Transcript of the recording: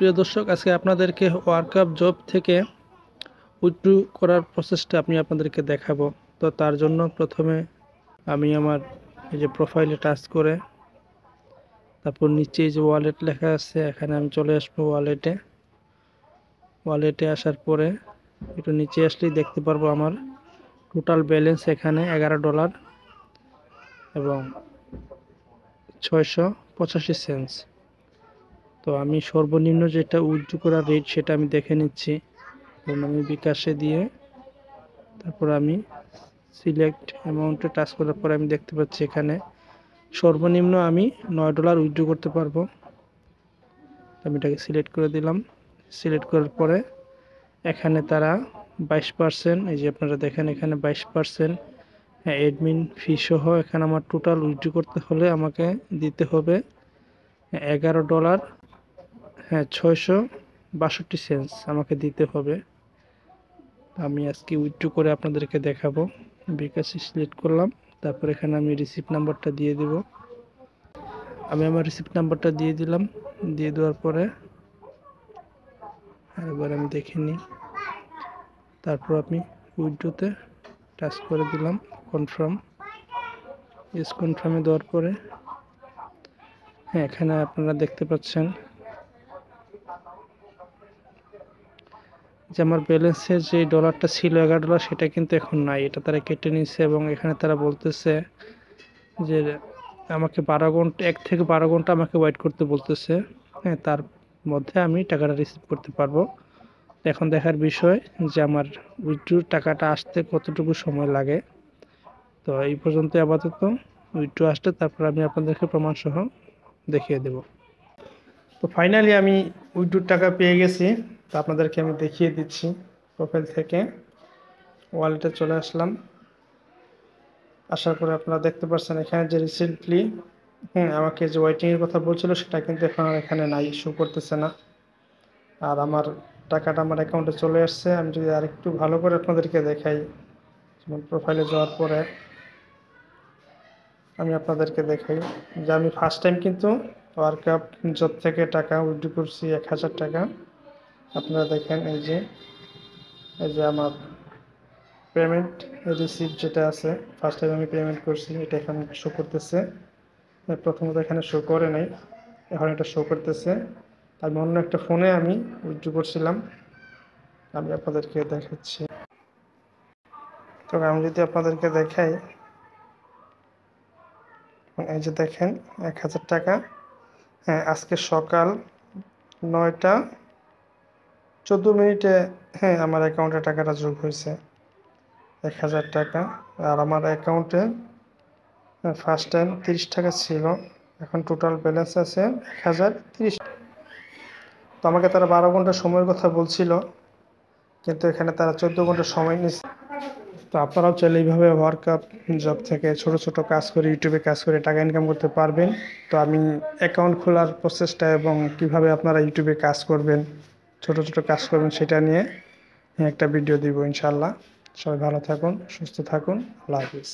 প্রিয় দর্শক, আজকে আপনাদেরকে ওয়ার্কআপ জব থেকে উইথড্র করার প্রসেসটা আমি আপনাদেরকে দেখাবো। তো তার জন্য প্রথমে আমি আমার এই যে প্রোফাইলে টাচ করে তারপর নিচে যে ওয়ালেট লেখা আছে এখানে আমি চলে আসবো ওয়ালেটে আসার পরে একটু নিচে আসলেই দেখতে পারবো আমার টোটাল ব্যালেন্স এখানে $11 এবং 685 সেন্টস। তো আমি সর্বনিম্ন যেটা উইথড্র করার রেট সেটা আমি দেখে নিচ্ছি। আমি বিকাশে দিয়ে তারপর আমি সিলেক্ট অ্যামাউন্টে টাচ করার পরে আমি দেখতে পাচ্ছি এখানে সর্বনিম্ন আমি $9 উইথড্র করতে পারবো। আমি এটাকে সিলেক্ট করে দিলাম। সিলেক্ট করার পরে এখানে তারা 22%, এই যে আপনারা দেখেন এখানে 22% অ্যাডমিন ফি সহ এখানে আমার টোটাল উইথড্র করতে হলে আমাকে দিতে হবে $11, 662 সেন্টস আমাকে দিতে হবে। আমি আজকে উইথড্র করে আপনাদেরকে দেখাবো। বিকাশে সিলেক্ট করলাম, তারপর এখানে আমি রিসিপ্ট নাম্বারটা দিয়ে দিব। আমি আমার রিসিপ্ট নাম্বারটা দিয়ে দিলাম। দিয়ে দেওয়ার পরে এবার আমি দেখে নিই। তারপর আমি উইথড্রোতে টাচ করে দিলাম, কনফার্ম। কনফার্মে দেওয়ার পরে এখানে আপনারা দেখতে পাচ্ছেন যে আমার ব্যালেন্সে যে ডলারটা ছিল $11 সেটা কিন্তু এখন নাই, এটা তারা কেটে নিয়েছে। এবং এখানে তারা বলতেছে যে আমাকে 1 থেকে 12 ঘন্টা আমাকে ওয়েট করতে বলতেছে। তার মধ্যে আমি টাকাটা রিসিভ করতে পারবো। এখন দেখার বিষয় যে আমার উইথড্রোর টাকাটা আসতে কতটুকু সময় লাগে। তো এই পর্যন্ত আপাতত উইথড্রো আসতে, তারপর আমি আপনাদেরকে প্রমাণসহ দেখিয়ে দেব। তো ফাইনালি আমি উইথড্রোর টাকা পেয়ে গেছি। তো আপনাদেরকে আমি দেখিয়ে দিচ্ছি। প্রোফাইল থেকে ওয়ালেটে চলে আসলাম। আসার পরে আপনারা দেখতে পাচ্ছেন এখানে যে রিসেন্টলি আমাকে যে ওয়েটিংয়ের কথা বলছিল সেটা কিন্তু এখন আর এখানে নাই, শো করতেছে না। আর আমার টাকাটা আমার অ্যাকাউন্টে চলে আসছে। আমি যদি আরেকটু ভালো করে আপনাদেরকে দেখাই, যেমন প্রোফাইলে যাওয়ার পরে আমি আপনাদেরকে দেখাই যে আমি ফার্স্ট টাইম কিন্তু ওয়ার্কআপ জব থেকে টাকা উইথড্র করছি 1000 টাকা। আপনারা দেখেন এই যে আমার পেমেন্ট রিসিপ্ট যেটা আছে, ফার্স্ট টাইম আমি পেমেন্ট করছি, এটা এখানে শো করতেছে। প্রথমত এখানে শো করে নাই, এখন এটা শো করতেছে। আমি অন্য একটা ফোনে আমি উইথড্র করছিলাম, আমি আপনাদেরকে দেখাচ্ছি। তবে আমি যদি আপনাদেরকে দেখাই, এই যে দেখেন 1000 টাকা আজকে সকাল 9টা 14 মিনিটে আমার অ্যাকাউন্টে টাকাটা যোগ হয়েছে 1000 টাকা। আর আমার অ্যাকাউন্টে ফার্স্ট টাইম 30 টাকা ছিল, এখন টোটাল ব্যালেন্স আছে 1030। তো আমাকে তারা 12 ঘন্টা সময়ের কথা বলছিল, কিন্তু এখানে তারা 14 ঘন্টা সময় নিচ্ছে। তো আপনারাও চাইলে এইভাবে ওয়ার্কআপ জব থেকে ছোট ছোট কাজ করে ইউটিউবে কাজ করে টাকা ইনকাম করতে পারবেন। তো আমি অ্যাকাউন্ট খোলার প্রসেসটা এবং কিভাবে আপনারা ইউটিউবে কাজ করবেন, ছোট ছোট কাজ করবেন সেটা নিয়ে একটা ভিডিও দিব ইনশাআল্লাহ। সবাই ভালো থাকুন, সুস্থ থাকুন, আল্লাহ হাফিজ।